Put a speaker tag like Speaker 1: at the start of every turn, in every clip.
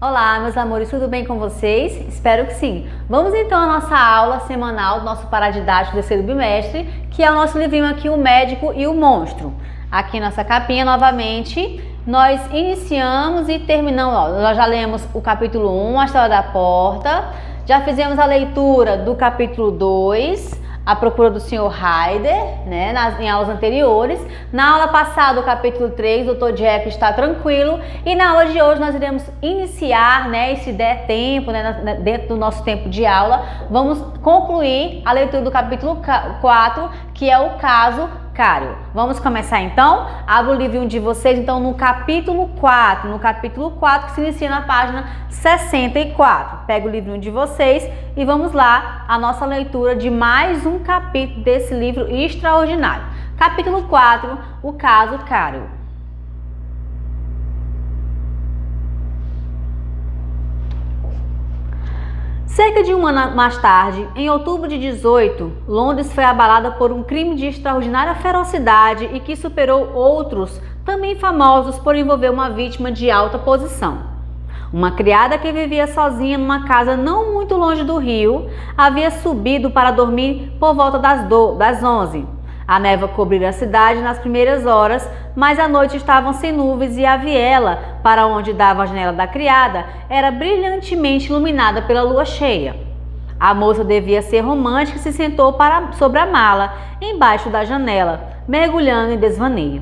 Speaker 1: Olá, meus amores, tudo bem com vocês? Espero que sim. Vamos então à nossa aula semanal do nosso paradidático do terceiro bimestre, que é o nosso livrinho aqui, O Médico e o Monstro. Aqui nossa capinha, novamente, nós iniciamos e terminamos, nós já lemos o capítulo 1, A História da Porta, já fizemos a leitura do capítulo 2, A Procura do Sr. Hyde, né, em aulas anteriores. Na aula passada, o capítulo 3, o Dr. Jekyll está tranquilo. E na aula de hoje nós iremos iniciar, né, se der tempo, né, dentro do nosso tempo de aula, vamos concluir a leitura do capítulo 4, que é o caso Cário. Vamos começar então? Abra o livrinho de vocês, então, no capítulo 4, que se inicia na página 64. Pega o livrinho de vocês e vamos lá, a nossa leitura de mais um capítulo desse livro extraordinário. Capítulo 4, o caso Cário. Cerca de um ano mais tarde, em outubro de 18, Londres foi abalada por um crime de extraordinária ferocidade e que superou outros, também famosos por envolver uma vítima de alta posição. Uma criada que vivia sozinha numa casa não muito longe do rio, havia subido para dormir por volta das 11. A névoa cobrira a cidade nas primeiras horas, mas à noite estavam sem nuvens e a viela, para onde dava a janela da criada, era brilhantemente iluminada pela lua cheia. A moça devia ser romântica e se sentou sobre a mala, embaixo da janela, mergulhando em desvaneio.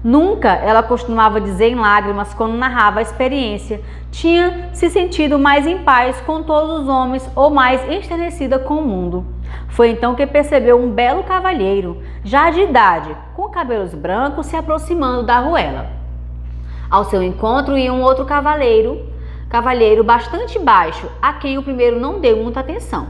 Speaker 1: Nunca, ela costumava dizer em lágrimas quando narrava a experiência, tinha se sentido mais em paz com todos os homens ou mais enternecida com o mundo. Foi então que percebeu um belo cavalheiro, já de idade, com cabelos brancos, se aproximando da arruela. Ao seu encontro ia um outro cavalheiro bastante baixo, a quem o primeiro não deu muita atenção.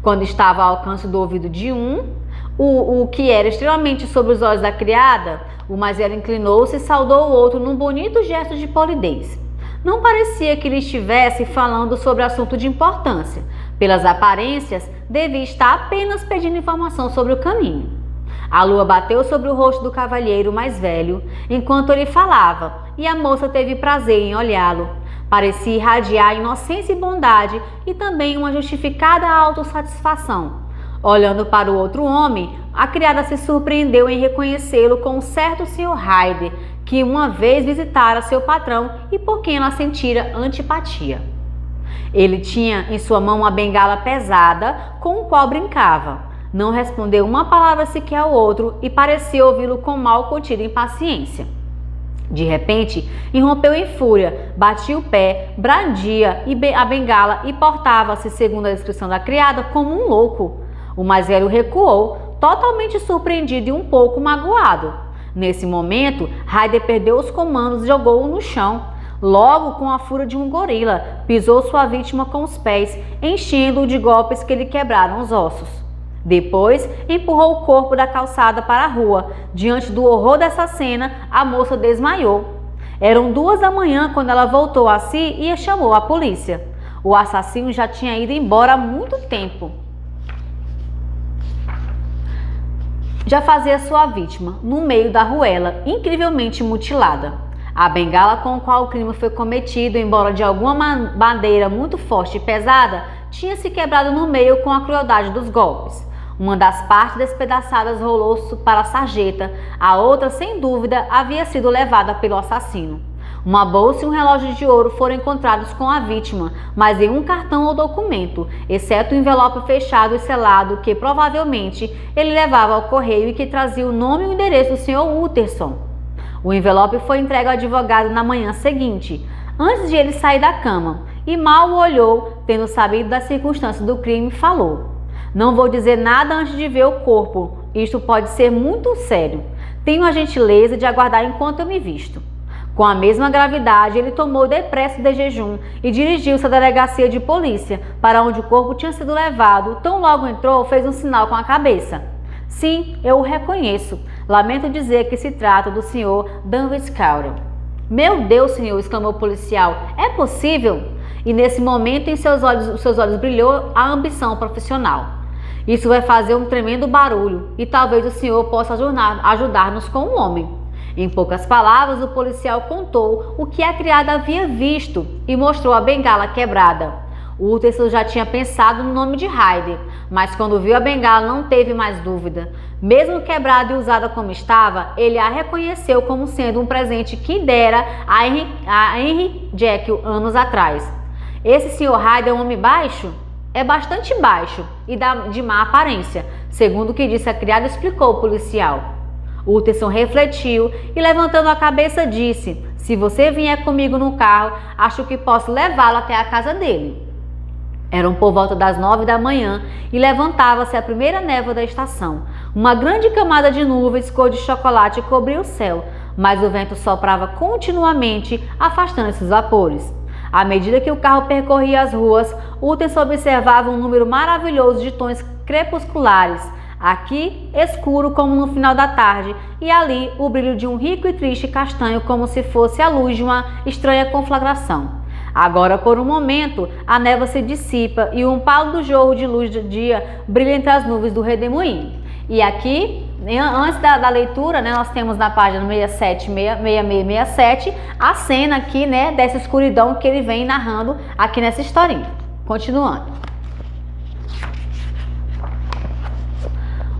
Speaker 1: Quando estava ao alcance do ouvido de o que era extremamente sobre os olhos da criada, o mais velho inclinou-se e saudou o outro num bonito gesto de polidez. Não parecia que ele estivesse falando sobre assunto de importância. Pelas aparências, devia estar apenas pedindo informação sobre o caminho. A lua bateu sobre o rosto do cavalheiro mais velho, enquanto ele falava, e a moça teve prazer em olhá-lo. Parecia irradiar inocência e bondade e também uma justificada autossatisfação. Olhando para o outro homem, a criada se surpreendeu em reconhecê-lo com um certo Sr. Hyde, que uma vez visitara seu patrão e por quem ela sentira antipatia. Ele tinha em sua mão uma bengala pesada com o qual brincava. Não respondeu uma palavra sequer ao outro e parecia ouvi-lo com mal contida impaciência. De repente, irrompeu em fúria, batia o pé, brandia a bengala e portava-se, segundo a descrição da criada, como um louco. O mais velho recuou, totalmente surpreendido e um pouco magoado. Nesse momento, Hyde perdeu os comandos e jogou-o no chão. Logo, com a fúria de um gorila, pisou sua vítima com os pés, enchendo-o de golpes que lhe quebraram os ossos. Depois, empurrou o corpo da calçada para a rua. Diante do horror dessa cena, a moça desmaiou. Eram 2 da manhã quando ela voltou a si e chamou a polícia. O assassino já tinha ido embora há muito tempo. Já fazia sua vítima no meio da arruela, incrivelmente mutilada. A bengala com a qual o crime foi cometido, embora de alguma maneira muito forte e pesada, tinha se quebrado no meio com a crueldade dos golpes. Uma das partes despedaçadas rolou para a sarjeta, a outra, sem dúvida, havia sido levada pelo assassino. Uma bolsa e um relógio de ouro foram encontrados com a vítima, mas nenhum cartão ou documento, exceto o envelope fechado e selado que provavelmente ele levava ao correio e que trazia o nome e o endereço do Sr. Utterson. O envelope foi entregue ao advogado na manhã seguinte, antes de ele sair da cama, e mal o olhou, tendo sabido das circunstâncias do crime, falou: "Não vou dizer nada antes de ver o corpo, isto pode ser muito sério. Tenho a gentileza de aguardar enquanto eu me visto." Com a mesma gravidade, ele tomou depressa de jejum e dirigiu-se à delegacia de polícia, para onde o corpo tinha sido levado. Tão logo entrou, fez um sinal com a cabeça. "Sim, eu o reconheço. Lamento dizer que se trata do Sr. Danvers Cário." "Meu Deus, senhor!" exclamou o policial. "É possível?" E nesse momento, em seus olhos brilhou a ambição profissional. "Isso vai fazer um tremendo barulho e talvez o senhor possa ajudar-nos com um homem." Em poucas palavras, o policial contou o que a criada havia visto e mostrou a bengala quebrada. Utterson já tinha pensado no nome de Hyde, mas quando viu a bengala não teve mais dúvida. Mesmo quebrada e usada como estava, ele a reconheceu como sendo um presente que dera a Henry Jekyll anos atrás. Esse Sr. Hyde é um homem baixo? É bastante baixo e de má aparência, segundo o que disse a criada, explicou o policial. Utterson refletiu e, levantando a cabeça, disse: se você vier comigo no carro, acho que posso levá-lo até a casa dele. Eram por volta das 9 da manhã e levantava-se a primeira névoa da estação. Uma grande camada de nuvens cor de chocolate cobria o céu, mas o vento soprava continuamente, afastando esses vapores. À medida que o carro percorria as ruas, Utterson observava um número maravilhoso de tons crepusculares, aqui escuro como no final da tarde, e ali o brilho de um rico e triste castanho, como se fosse a luz de uma estranha conflagração. Agora, por um momento, a névoa se dissipa e um pálido jorro de luz do dia brilha entre as nuvens do redemoinho. E aqui, antes da leitura, nós temos na página 67, 66, a cena aqui, dessa escuridão que ele vem narrando aqui nessa historinha. Continuando.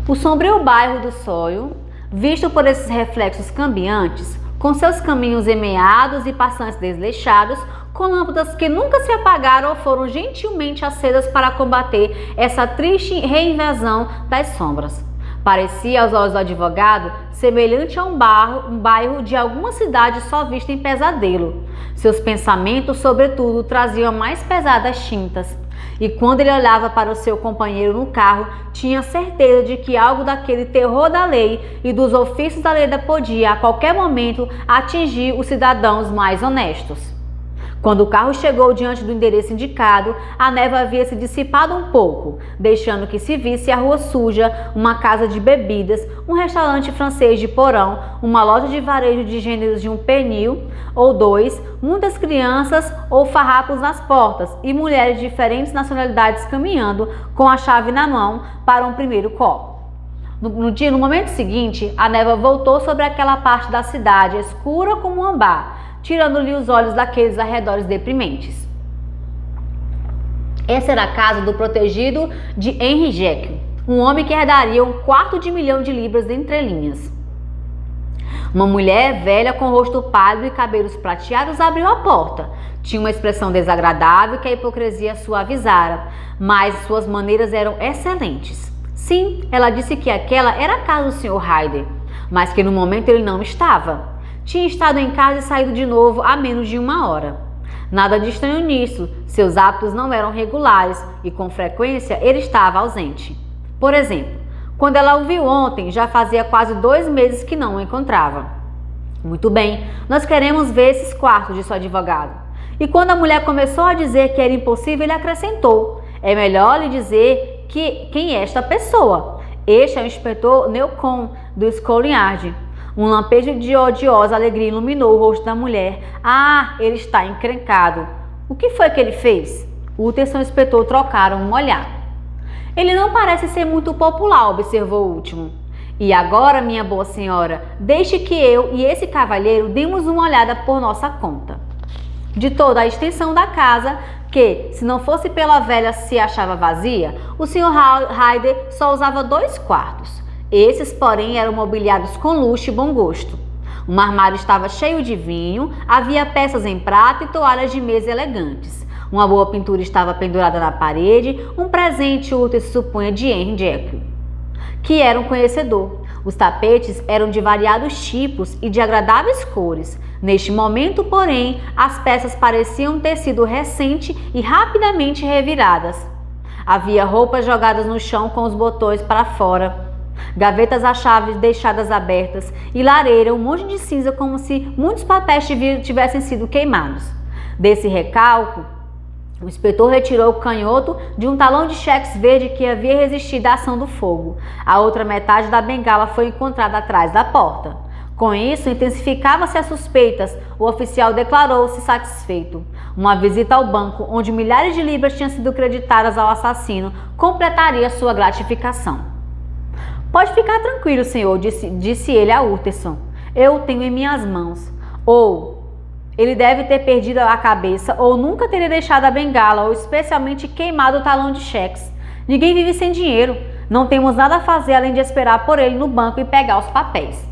Speaker 1: O sombrio bairro do Soho, visto por esses reflexos cambiantes, com seus caminhos emeados e passantes desleixados, com lâmpadas que nunca se apagaram ou foram gentilmente acesas para combater essa triste reinvasão das sombras. Parecia, aos olhos do advogado, semelhante a um bairro de alguma cidade só vista em pesadelo. Seus pensamentos, sobretudo, traziam mais pesadas tintas. E quando ele olhava para o seu companheiro no carro, tinha certeza de que algo daquele terror da lei e dos ofícios da lei podia, a qualquer momento, atingir os cidadãos mais honestos. Quando o carro chegou diante do endereço indicado, a névoa havia se dissipado um pouco, deixando que se visse a rua suja, uma casa de bebidas, um restaurante francês de porão, uma loja de varejo de gêneros de um pernil ou dois, muitas crianças ou farrapos nas portas e mulheres de diferentes nacionalidades caminhando com a chave na mão para um primeiro copo. No momento seguinte, a névoa voltou sobre aquela parte da cidade escura como um ambar, tirando-lhe os olhos daqueles arredores deprimentes. Essa era a casa do protegido de Henry Jekyll, um homem que herdaria $250.000 de entrelinhas. Uma mulher velha com rosto pálido e cabelos prateados abriu a porta. Tinha uma expressão desagradável que a hipocrisia suavizara, mas suas maneiras eram excelentes. Sim, ela disse que aquela era a casa do Sr. Hyde, mas que no momento ele não estava. Tinha estado em casa e saído de novo há menos de 1 hora. Nada de estranho nisso, seus hábitos não eram regulares e com frequência ele estava ausente. Por exemplo, quando ela o viu ontem, já fazia quase 2 meses que não o encontrava. Muito bem, nós queremos ver esses quartos, disse o advogado. E quando a mulher começou a dizer que era impossível, ele acrescentou: é melhor lhe dizer quem é esta pessoa. Este é o inspetor Newcomb, do Scotland Yard. Um lampejo de odiosa alegria iluminou o rosto da mulher. Ah, ele está encrencado. O que foi que ele fez? Utterson e o inspetor trocaram um olhar. Ele não parece ser muito popular, observou o último. E agora, minha boa senhora, deixe que eu e esse cavalheiro demos uma olhada por nossa conta. De toda a extensão da casa, que, se não fosse pela velha, se achava vazia, o Sr. Hyde só usava 2 quartos. Esses, porém, eram mobiliados com luxo e bom gosto. Um armário estava cheio de vinho, havia peças em prata e toalhas de mesa elegantes. Uma boa pintura estava pendurada na parede, um presente útil se supunha de Henry Jekyll, que era um conhecedor. Os tapetes eram de variados tipos e de agradáveis cores. Neste momento, porém, as peças pareciam ter sido recente e rapidamente reviradas. Havia roupas jogadas no chão com os botões para fora, gavetas a chaves deixadas abertas e lareira, um monte de cinza como se muitos papéis tivessem sido queimados. Desse recalco, o inspetor retirou o canhoto de um talão de cheques verde que havia resistido à ação do fogo. A outra metade da bengala foi encontrada atrás da porta. Com isso, intensificava-se as suspeitas. O oficial declarou-se satisfeito. Uma visita ao banco, onde milhares de libras tinham sido creditadas ao assassino, completaria sua gratificação. Pode ficar tranquilo, senhor, disse ele a Utterson. Eu o tenho em minhas mãos. Ou ele deve ter perdido a cabeça ou nunca teria deixado a bengala ou especialmente queimado o talão de cheques. Ninguém vive sem dinheiro. Não temos nada a fazer além de esperar por ele no banco e pegar os papéis.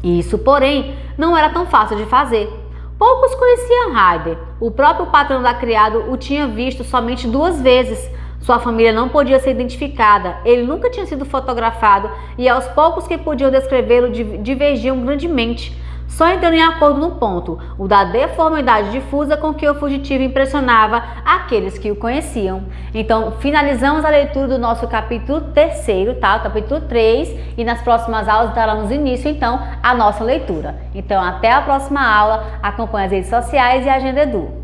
Speaker 1: Isso, porém, não era tão fácil de fazer. Poucos conheciam Ryder. O próprio patrão da criada o tinha visto somente 2 vezes. Sua família não podia ser identificada, ele nunca tinha sido fotografado e aos poucos que podiam descrevê-lo divergiam grandemente. Só entrando em acordo no ponto, o da deformidade difusa com que o fugitivo impressionava aqueles que o conheciam. Então, finalizamos a leitura do nosso capítulo 3º, tá? O capítulo 3, e nas próximas aulas daremos início, então, à nossa leitura. Então, até a próxima aula, acompanhe as redes sociais e a Agenda Edu.